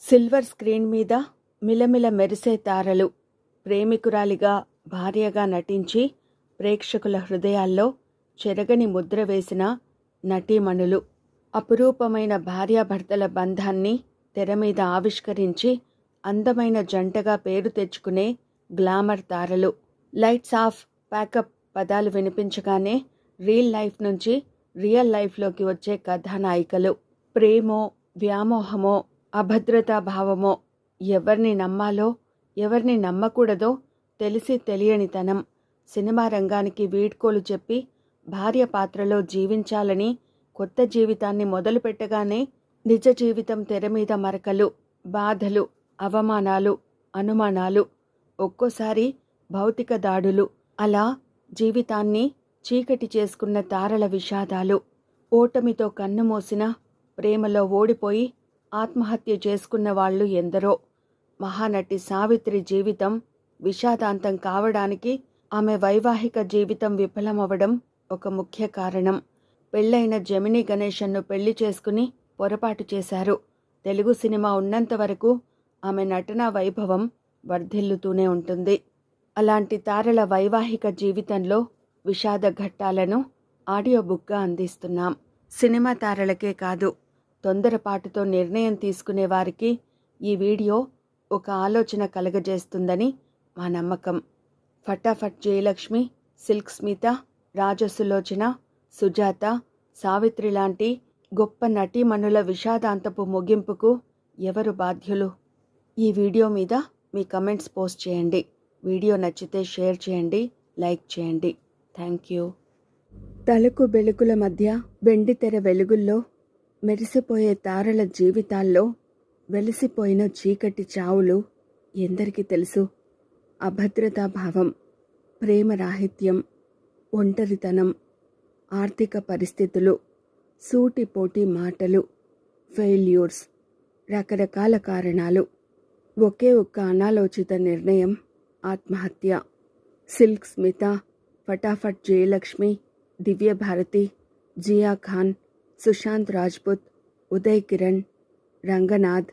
Silver screen మీద మిలమిల మెరిసే తారలు, ప్రేమికురాలిగా, భార్యగా నటించి ప్రేక్షకుల హృదయాల్లో చెరగని ముద్ర వేసిన నటీమణులు, అపురూపమైన భార్యాభర్తల బంధాన్ని తెరమీద ఆవిష్కరించి అందమైన జంటగా పేరు తెచ్చుకునే గ్లామర్ తారలు. లైట్స్ ఆఫ్, ప్యాకప్ పదాలు వినిపించగానే రియల్ లైఫ్ నుంచి రియల్ లైఫ్లోకి వచ్చే కథానాయికలు. ప్రేమో, వ్యామోహమో, అభద్రతా భావమో, ఎవరిని నమ్మాలో ఎవరిని నమ్మకూడదో తెలిసి తెలియనితనం, సినిమా రంగానికి వీడ్కోలు చెప్పి భార్య పాత్రలో జీవించాలని కొత్త జీవితాన్ని మొదలుపెట్టగానే నిజ జీవితం తెరమీద మరకలు, బాధలు, అవమానాలు, అనుమానాలు, ఒక్కోసారి భౌతిక దాడులు, అలా జీవితాన్ని చీకటి చేసుకున్న తారల విషాదాలు. ఓటమితో కన్నుమూసిన, ప్రేమలో ఓడిపోయి ఆత్మహత్య చేసుకున్న వాళ్ళు ఎందరో. మహానటి సావిత్రి జీవితం విషాదాంతం కావడానికి ఆమె వైవాహిక జీవితం విఫలమవడం ఒక ముఖ్య కారణం. పెళ్లైన జమినీ గణేశన్ను పెళ్లి చేసుకుని పొరపాటు చేశారు. తెలుగు సినిమా ఉన్నంత వరకు ఆమె నటనా వైభవం వర్ధిల్లుతూనే ఉంటుంది. అలాంటి తారల వైవాహిక జీవితంలో విషాద ఘట్టాలను ఆడియో బుక్గా అందిస్తున్నాం. సినిమా తారలకే కాదు, తొందరపాటుతో నిర్ణయం తీసుకునే వారికి ఈ వీడియో ఒక ఆలోచన కలగజేస్తుందని మా నమ్మకం. ఫటాఫట్ జయలక్ష్మి, సిల్క్ స్మిత, రాజసులోచన, సుజాత, సావిత్రి లాంటి గొప్ప నటీమణుల విషాదాంతపు ముగింపుకు ఎవరు బాధ్యులు? ఈ వీడియో మీద మీ కమెంట్స్ పోస్ట్ చేయండి. వీడియో నచ్చితే షేర్ చేయండి, లైక్ చేయండి. Thank you. తలుకు బెలుకుల మధ్య వెండితెర వెలుగుల్లో మెరిసిపోయే తారల జీవితాల్లో వెలిసిపోయిన చీకటి చావులు ఎందరికీ తెలుసు? అభద్రతా భావం, ప్రేమరాహిత్యం, ఒంటరితనం, ఆర్థిక పరిస్థితులు, సూటిపోటి మాటలు, ఫెయిల్యూర్స్, రకరకాల కారణాలు, ఒకే ఒక్క అనాలోచిత నిర్ణయం, ఆత్మహత్య. సిల్క్ స్మిత, ఫటాఫట్ జయలక్ష్మి, దివ్యభారతి, జియా ఖాన్, సుశాంత్ రాజ్పుత్, ఉదయ్ కిరణ్, రంగనాథ్,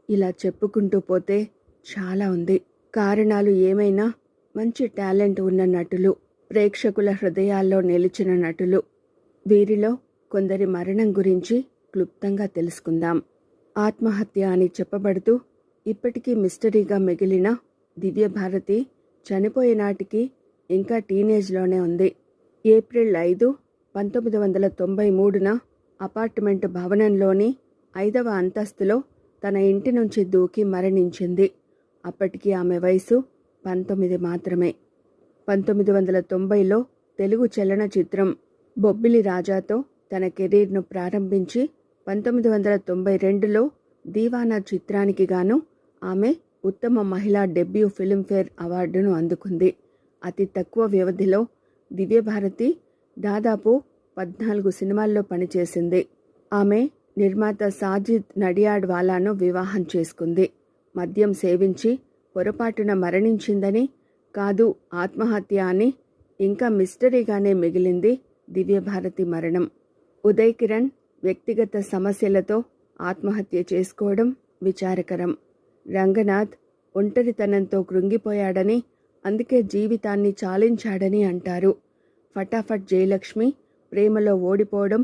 ఇలా చెప్పుకుంటూ పోతే చాలా ఉంది. కారణాలు ఏమైనా మంచి టాలెంట్ ఉన్న నటులు, ప్రేక్షకుల హృదయాల్లో నిలిచిన నటులు. వీరిలో కొందరి మరణం గురించి క్లుప్తంగా తెలుసుకుందాం. ఆత్మహత్య అని చెప్పబడుతూ ఇప్పటికీ మిస్టరీగా మిగిలిన దివ్యభారతి చనిపోయే నాటికి ఇంకా టీనేజ్లోనే ఉంది. ఏప్రిల్ 5, 1993న అపార్ట్మెంట్ భవనంలోని 5వ అంతస్తులో తన ఇంటి నుంచి దూకి మరణించింది. అప్పటికి ఆమె వయసు 19 మాత్రమే. 1990లో తెలుగు చలనచిత్రం బొబ్బిలి రాజాతో తన కెరీర్ను ప్రారంభించి 1992లో దీవానా చిత్రానికి గాను ఆమె ఉత్తమ మహిళా డెబ్యూ ఫిల్మ్ఫేర్ అవార్డును అందుకుంది. అతి తక్కువ వ్యవధిలో దివ్యభారతి దాదాపు 14 సినిమాల్లో పనిచేసింది. ఆమె నిర్మాత సాజిద్ నడియాడ్వాలాను వివాహం చేసుకుంది. మద్యం సేవించి పొరపాటున మరణించిందని కాదు, ఆత్మహత్య అని ఇంకా మిస్టరీగానే మిగిలింది దివ్యభారతి మరణం. ఉదయ్ కిరణ్ వ్యక్తిగత సమస్యలతో ఆత్మహత్య చేసుకోవడం విచారకరం. రంగనాథ్ ఒంటరితనంతో కృంగిపోయాడని, అందుకే జీవితాన్ని చాలించాడని అంటారు. ఫటాఫట్ జయలక్ష్మి ప్రేమలో ఓడిపోవడం,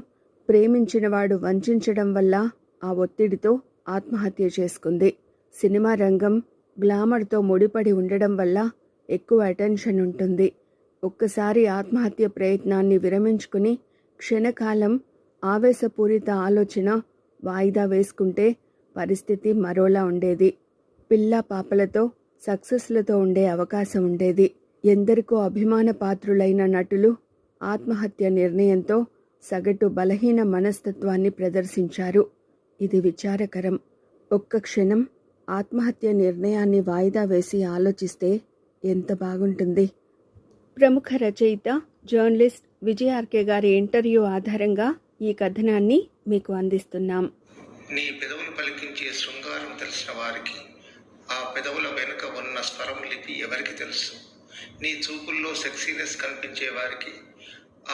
ప్రేమించినవాడు వంచడం వల్ల ఆ ఒత్తిడితో ఆత్మహత్య చేసుకుంది. సినిమా రంగం గ్లామర్తో ముడిపడి ఉండడం వల్ల ఎక్కువ అటెన్షన్ ఉంటుంది. ఒక్కసారి ఆత్మహత్య ప్రయత్నాన్ని విరమించుకుని క్షణకాలం ఆవేశపూరిత ఆలోచన వాయిదా వేసుకుంటే పరిస్థితి మరోలా ఉండేది. పిల్ల పాపలతో సక్సెస్లతో ఉండే అవకాశం ఉండేది. ఎందరికో అభిమాన పాత్రులైన నటులు ఆత్మహత్య నిర్ణయంతో సగటు బలహీన మనస్తత్వాన్ని ప్రదర్శించారు. ఇది విచారకరం. ఒక్క క్షణం ఆత్మహత్య నిర్ణయాన్ని వాయిదా వేసి ఆలోచిస్తే ఎంత బాగుంటుంది. ప్రముఖ రచయిత, జర్నలిస్ట్ విజయ్ గారి ఇంటర్వ్యూ ఆధారంగా ఈ కథనాన్ని మీకు అందిస్తున్నాం. నీ పెదవులు పలికించే శృంగారం తెలిసిన వారికి ఆ పెదవుల వెనుక ఉన్న స్వరం లిపి ఎవరికి తెలుసు? నీ చూపుల్లో సెక్సీనెస్ కనిపించే వారికి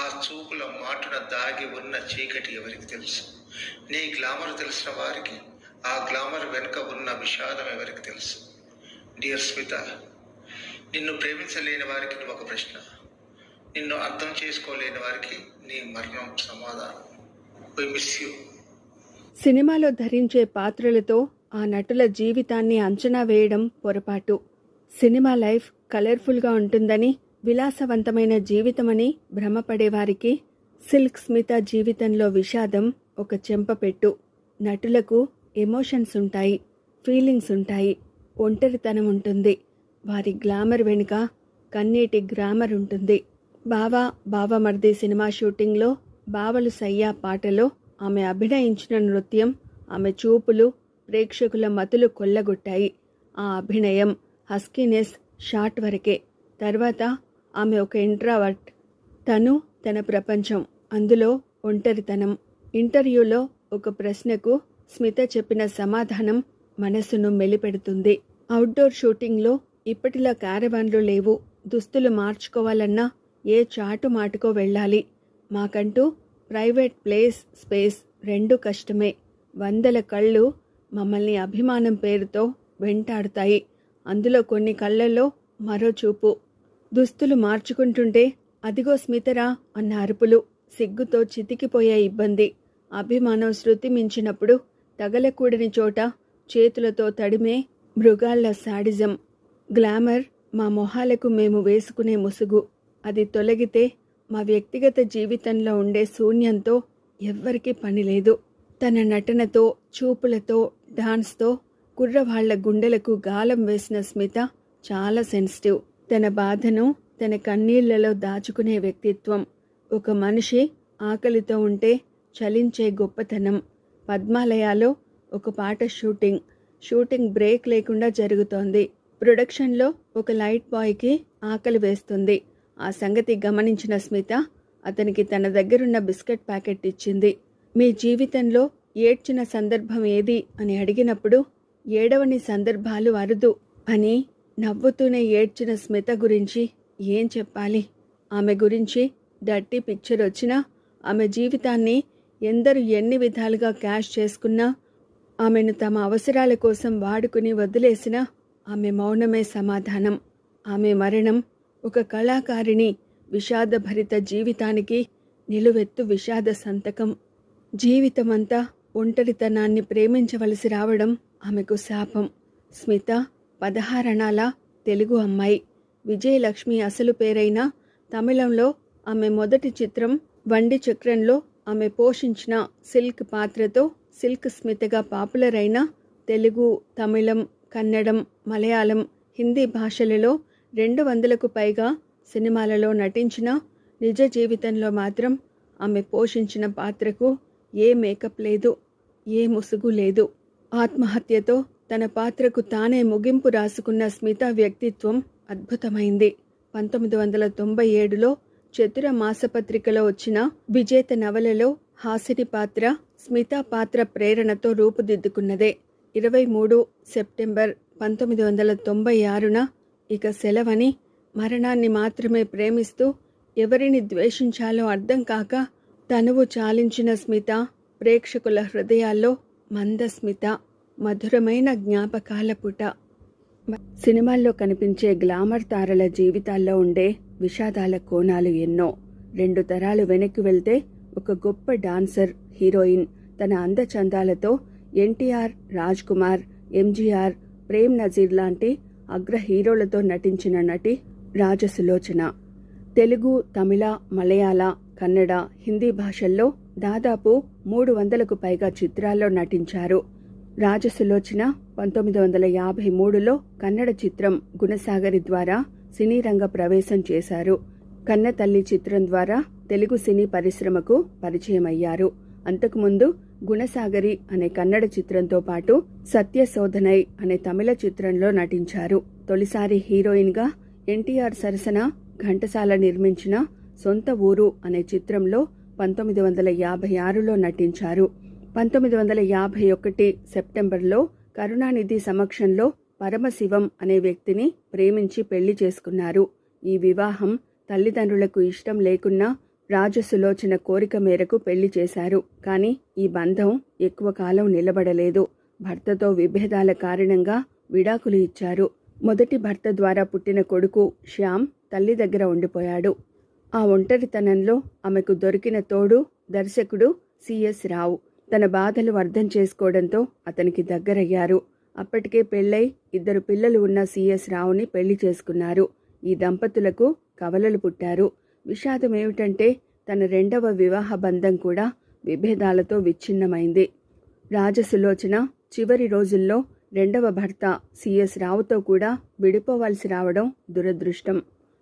ఆ చూపుల మాటున దాగి ఉన్న చీకటి ఎవరికి తెలుసు? నీ గ్లామర్ తెలిసిన వారికి ఆ గ్లామర్ వెనుక ఉన్న విషాదం ఎవరికి తెలుసు? డియర్ స్మిత, నిన్ను ప్రేమించలేని వారికి నువ్వు ఒక ప్రశ్న, నిన్ను అర్థం చేసుకోలేని వారికి నీ మరణం సమాధానం. We miss you. సినిమాలో ధరించే పాత్రలతో ఆ నటుల జీవితాన్ని అంచనా వేయడం పొరపాటు. సినిమా లైఫ్ కలర్ఫుల్గా ఉంటుందని, విలాసవంతమైన జీవితమని భ్రమపడేవారికి సిల్క్ స్మిత జీవితంలో విషాదం ఒక చెంపపెట్టు. నటులకు ఎమోషన్స్ ఉంటాయి, ఫీలింగ్స్ ఉంటాయి, ఒంటరితనం ఉంటుంది. వారి గ్లామర్ వెనుక కన్నీటి గ్రామర్ ఉంటుంది. బావా బావమర్ది సినిమా షూటింగ్లో బావలు సయ్యా పాటలో ఆమె అభినయించిన నృత్యం, ఆమె చూపులు ప్రేక్షకుల మతులు కొల్లగొట్టాయి. ఆ అభినయం, హస్కీనెస్ షాట్ వరకే. తర్వాత ఆమె ఒక ఇంట్రావర్ట్. తను తన ప్రపంచం, అందులో ఒంటరితనం. ఇంటర్వ్యూలో ఒక ప్రశ్నకు స్మిత చెప్పిన సమాధానం మనసును మెలిపెడుతుంది. అవుట్డోర్ షూటింగ్లో ఇప్పటిలా క్యారవాన్లు లేవు. దుస్తులు మార్చుకోవాలన్నా ఏ చాటు మాటుకో వెళ్ళాలి. మాకంటూ ప్రైవేట్ ప్లేస్, స్పేస్ రెండూ కష్టమే. 100 కళ్ళు మమ్మల్ని అభిమానం పేరుతో వెంటాడుతాయి. అందులో కొన్ని కళ్ళల్లో మరో చూపు. దుస్తులు మార్చుకుంటుంటే అదిగో స్మితరా అన్న అరుపులు, సిగ్గుతో చితికిపోయే ఇబ్బంది. అభిమానం శృతి మించినప్పుడు తగలకూడని చోట చేతులతో తడిమే మృగాళ్ల శాడిజం. గ్లామర్ మా మొహాలకు మేము వేసుకునే ముసుగు. అది తొలగితే మా వ్యక్తిగత జీవితంలో ఉండే శూన్యంతో ఎవ్వరికీ పనిలేదు. తన నటనతో, చూపులతో, డాన్స్తో కుర్రవాళ్ల గుండెలకు గాలం వేసిన స్మిత చాలా సెన్సిటివ్. తన బాధను తన కన్నీళ్లలో దాచుకునే వ్యక్తిత్వం. ఒక మనిషి ఆకలితో ఉంటే చలించే గొప్పతనం. పద్మాలయాలో ఒక పాట షూటింగ్ బ్రేక్ లేకుండా జరుగుతోంది. ప్రొడక్షన్లో ఒక లైట్ బాయ్కి ఆకలి వేస్తుంది. ఆ సంగతి గమనించిన స్మిత అతనికి తన దగ్గరున్న బిస్కెట్ ప్యాకెట్ ఇచ్చింది. మీ జీవితంలో ఏడ్చిన సందర్భం ఏది అని అడిగినప్పుడు ఏడవని సందర్భాలు అరుదు అని నవ్వుతూనే ఏడ్చిన స్మిత గురించి ఏం చెప్పాలి? ఆమె గురించి డర్టీ పిక్చర్ వచ్చినా, ఆమె జీవితాన్ని ఎందరు ఎన్ని విధాలుగా క్యాష్ చేసుకున్నా, ఆమెను తమ అవసరాల కోసం వాడుకుని వదిలేసినా ఆమె మౌనమే సమాధానం. ఆమె మరణం ఒక కళాకారిణి విషాదభరిత జీవితానికి నిలువెత్తు విషాద సంతకం. జీవితమంతా ఒంటరితనాన్ని ప్రేమించవలసి రావడం ఆమెకు శాపం. స్మిత 16 అణాల తెలుగు అమ్మాయి. విజయలక్ష్మి అసలు పేరైన తమిళంలో ఆమె మొదటి చిత్రం వండి చక్రంలో ఆమె పోషించిన సిల్క్ పాత్రతో సిల్క్ స్మితగా పాపులర్ అయిన తెలుగు, తమిళం, కన్నడం, మలయాళం, హిందీ భాషలలో 200కు పైగా సినిమాలలో నటించిన నిజ జీవితంలో మాత్రం ఆమె పోషించిన పాత్రకు ఏ మేకప్ లేదు, ఏ ముసుగు లేదు. ఆత్మహత్యతో తన పాత్రకు తానే ముగింపు రాసుకున్న స్మిత వ్యక్తిత్వం అద్భుతమైంది. 1997లో చతుర మాసపత్రికలో వచ్చిన విజేత నవలలో హాసిని పాత్ర స్మిత పాత్ర ప్రేరణతో రూపుదిద్దుకున్నదే. 23 సెప్టెంబర్ 1996న ఇక సెలవని, మరణాన్ని మాత్రమే ప్రేమిస్తూ ఎవరిని ద్వేషించాలో అర్థం కాక తనువు చాలించిన స్మిత ప్రేక్షకుల హృదయాల్లో మందస్మిత, మధురమైన జ్ఞాపకాల పుట. సినిమాల్లో కనిపించే గ్లామర్ తారల జీవితాల్లో ఉండే విషాదాల కోణాలు ఎన్నో. 2 తరాలు వెనక్కి వెళ్తే ఒక గొప్ప డాన్సర్, హీరోయిన్ తన అందచందాలతో ఎన్టీఆర్, రాజ్ కుమార్, ఎంజీఆర్, ప్రేమ్ నజీర్ లాంటి అగ్ర హీరోలతో నటించిన నటి రాజసులోచన. తెలుగు, తమిళ, మలయాళ, కన్నడ, హిందీ భాషల్లో దాదాపు 300కు పైగా చిత్రాల్లో నటించారు. రాజసులోచన 1953లో కన్నడ చిత్రం గుణసాగరి ద్వారా సినీ రంగ ప్రవేశం చేశారు. కన్నతల్లి చిత్రం ద్వారా తెలుగు సినీ పరిశ్రమకు పరిచయమయ్యారు. అంతకుముందు గుణసాగరి అనే కన్నడ చిత్రంతో పాటు సత్యశోధనై అనే తమిళ చిత్రంలో నటించారు. తొలిసారి హీరోయిన్గా ఎన్టీఆర్ సరసన ఘంటసాల నిర్మించిన సొంత ఊరు అనే చిత్రంలో 1956లో నటించారు. 1951 సెప్టెంబర్లో కరుణానిధి సమక్షంలో పరమశివం అనే వ్యక్తిని ప్రేమించి పెళ్లి చేసుకున్నారు. ఈ వివాహం తల్లిదండ్రులకు ఇష్టం లేకున్నా రాజసులోచన కోరిక మేరకు పెళ్లి చేశారు. కానీ ఈ బంధం ఎక్కువ కాలం నిలబడలేదు. భర్తతో విభేదాల కారణంగా విడాకులు ఇచ్చారు. మొదటి భర్త ద్వారా పుట్టిన కొడుకు శ్యామ్ తల్లి దగ్గర ఉండిపోయాడు. ఆ ఒంటరితనంలో ఆమెకు దొరికిన తోడు దర్శకుడు సిఎస్ రావు. తన బాధలు అర్థం చేసుకోవడంతో అతనికి దగ్గరయ్యారు. అప్పటికే పెళ్ళై 2 పిల్లలు ఉన్న సిఎస్ రావుని పెళ్లి చేసుకున్నారు. ఈ దంపతులకు కవలలు పుట్టారు. విషాదం ఏమిటంటే తన 2వ వివాహ బంధం కూడా విభేదాలతో విచ్ఛిన్నమైంది. రాజసులోచన చివరి రోజుల్లో 2వ భర్త సిఎస్ రావుతో కూడా విడిపోవాల్సి రావడం దురదృష్టం.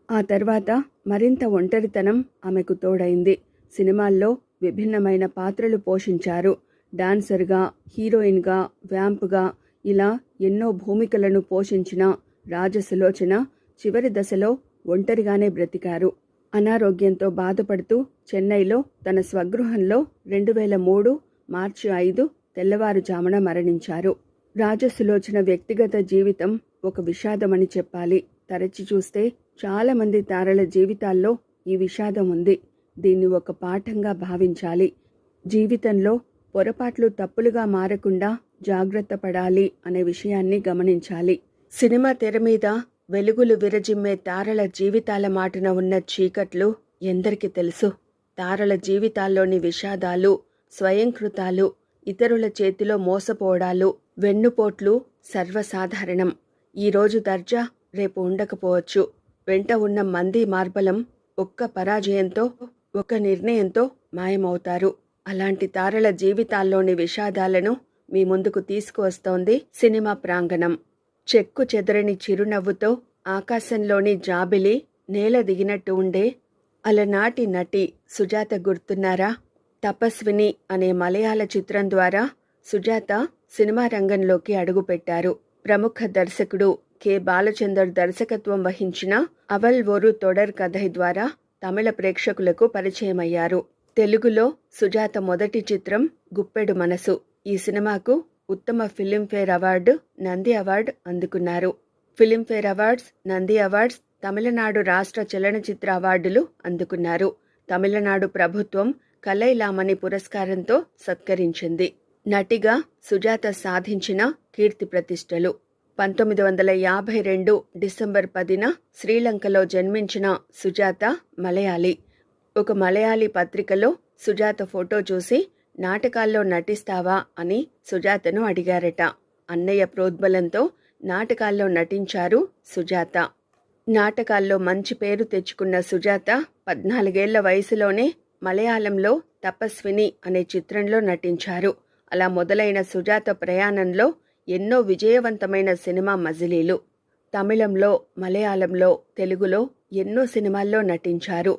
ఆ తర్వాత మరింత ఒంటరితనం ఆమెకు తోడైంది. సినిమాల్లో విభిన్నమైన పాత్రలు పోషించారు. డాన్సర్గా, హీరోయిన్గా, వ్యాంప్గా ఇలా ఎన్నో భూమికలను పోషించిన రాజసులోచన చివరి దశలో ఒంటరిగానే బ్రతికారు. అనారోగ్యంతో బాధపడుతూ చెన్నైలో తన స్వగృహంలో 2003 మార్చి 5 తెల్లవారుజామున మరణించారు. రాజసులోచన వ్యక్తిగత జీవితం ఒక విషాదమని చెప్పాలి. తరచి చూస్తే చాలామంది తారల జీవితాల్లో ఈ విషాదం ఉంది. దీన్ని ఒక పాఠంగా భావించాలి. జీవితంలో పొరపాట్లు తప్పులుగా మారకుండా జాగ్రత్త పడాలి అనే విషయాన్ని గమనించాలి. సినిమా తెర మీద వెలుగులు విరజిమ్మే తారల జీవితాల మాటున ఉన్న చీకట్లు ఎందరికి తెలుసు? తారల జీవితాల్లోని విషాదాలు, స్వయంకృతాలు, ఇతరుల చేతిలో మోసపోవడాలు, వెన్నుపోట్లు సర్వసాధారణం. ఈరోజు దర్జా రేపు ఉండకపోవచ్చు. వెంట ఉన్న మంది మార్బలం ఒక్క పరాజయంతో, ఒక నిర్ణయంతో మాయమవుతారు. అలాంటి తారల జీవితాల్లోని విషాదాలను మీ ముందుకు తీసుకువస్తోంది సినిమా ప్రాంగణం. చెక్కు చెదరని చిరునవ్వుతో ఆకాశంలోని జాబిలి నేల దిగినట్టు ఉండే అలనాటి నటి సుజాత గుర్తున్నారా? తపస్విని అనే మలయాళ చిత్రం ద్వారా సుజాత సినిమా రంగంలోకి అడుగుపెట్టారు. ప్రముఖ దర్శకుడు కె. బాలచందర్ దర్శకత్వం వహించిన అవల్ ఒరు తొడర్ కథై ద్వారా తమిళ ప్రేక్షకులకు పరిచయమయ్యారు. తెలుగులో సుజాత మొదటి చిత్రం గుప్పెడు మనసు. ఈ సినిమాకు ఉత్తమ ఫిలింఫేర్ అవార్డు, నంది అవార్డు అందుకున్నారు. Filmfare awards, Nandi awards, Tamil Nadu రాష్ట్ర చలనచిత్ర అవార్డులు అందుకున్నారు. తమిళనాడు ప్రభుత్వం కలైలామణి పురస్కారంతో సత్కరించింది. నటిగా సుజాత సాధించిన కీర్తి ప్రతిష్టలు. 1952 డిసెంబర్ 10న శ్రీలంకలో జన్మించిన సుజాత మలయాళీ. ఒక మలయాళీ పత్రికలో సుజాత ఫోటో చూసి నాటకాల్లో నటిస్తావా అని సుజాతను అడిగారట. అన్నయ్య ప్రోద్బలంతో నాటకాల్లో నటించారు సుజాత. నాటకాల్లో మంచి పేరు తెచ్చుకున్న సుజాత 14 ఏళ్ల వయసులోనే మలయాళంలో తపస్విని అనే చిత్రంలో నటించారు. అలా మొదలైన సుజాత ప్రయాణంలో ఎన్నో విజయవంతమైన సినిమా మజిలీలు. తమిళంలో, మలయాళంలో, తెలుగులో ఎన్నో సినిమాల్లో నటించారు.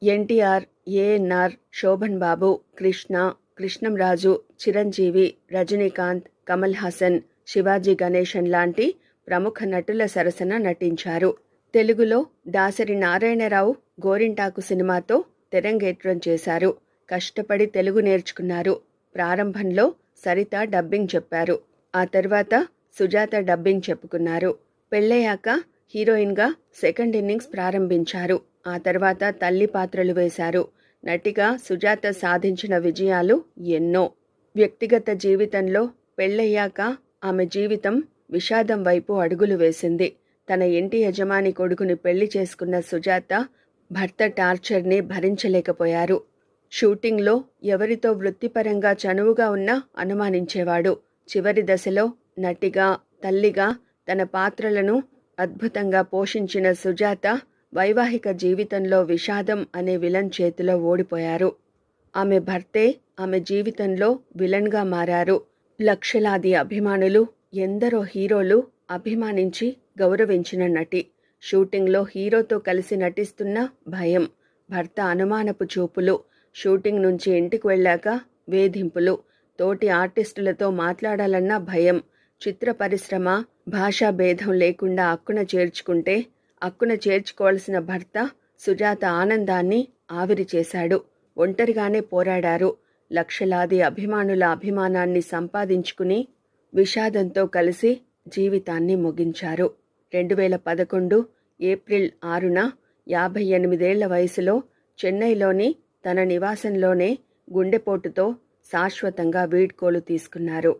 ఎన్టీఆర్, ఏఎన్ఆర్, శోభన్ బాబు, కృష్ణ, కృష్ణంరాజు, చిరంజీవి, రజనీకాంత్, కమల్ హాసన్, శివాజీ గణేశన్ లాంటి ప్రముఖ నటుల సరసన నటించారు. తెలుగులో దాసరి నారాయణరావు గోరింటాకు సినిమాతో తెరంగేట్రం చేశారు. కష్టపడి తెలుగు నేర్చుకున్నారు. ప్రారంభంలో సరిత డబ్బింగ్ చెప్పారు. ఆ తర్వాత సుజాత డబ్బింగ్ చెప్పుకున్నారు. పెళ్ళయ్యాక హీరోయిన్గా సెకండ్ ఇన్నింగ్స్ ప్రారంభించారు. ఆ తర్వాత తల్లి పాత్రలు వేశారు. నటిగా సుజాత సాధించిన విజయాలు ఎన్నో. వ్యక్తిగత జీవితంలో పెళ్ళయ్యాక ఆమె జీవితం విషాదం వైపు అడుగులు వేసింది. తన ఇంటి యజమాని కొడుకుని పెళ్లి చేసుకున్న సుజాత భర్త టార్చర్ని భరించలేకపోయారు. షూటింగ్లో ఎవరితో వృత్తిపరంగా చనువుగా ఉన్నా అనుమానించేవాడు. చివరి దశలో నటిగా, తల్లిగా తన పాత్రలను అద్భుతంగా పోషించిన సుజాత వైవాహిక జీవితంలో విషాదం అనే విలన్ చేతిలో ఓడిపోయారు. ఆమె భర్తే ఆమె జీవితంలో విలన్గా మారారు. లక్షలాది అభిమానులు, ఎందరో హీరోలు అభిమానించి గౌరవించిన నటి. షూటింగ్లో హీరోతో కలిసి నటిస్తున్న భయం, భర్త అనుమానపు చూపులు, షూటింగ్ నుంచి ఇంటికి వెళ్ళాక వేధింపులు, తోటి ఆర్టిస్టులతో మాట్లాడాలన్న భయం. చిత్ర పరిశ్రమ భాషా భేదం లేకుండా అక్కున చేర్చుకుంటే అక్కున చేర్చుకోవాల్సిన భర్త సుజాత ఆనందాన్ని ఆవిరి చేశాడు. ఒంటరిగానే పోరాడారు. లక్షలాది అభిమానుల అభిమానాన్ని సంపాదించుకుని విషాదంతో కలిసి జీవితాన్ని ముగించారు. 2011 ఏప్రిల్ 6న 58 ఏళ్ల వయసులో చెన్నైలోని తన నివాసంలోనే గుండెపోటుతో శాశ్వతంగా వీడ్కోలు తీసుకున్నారు.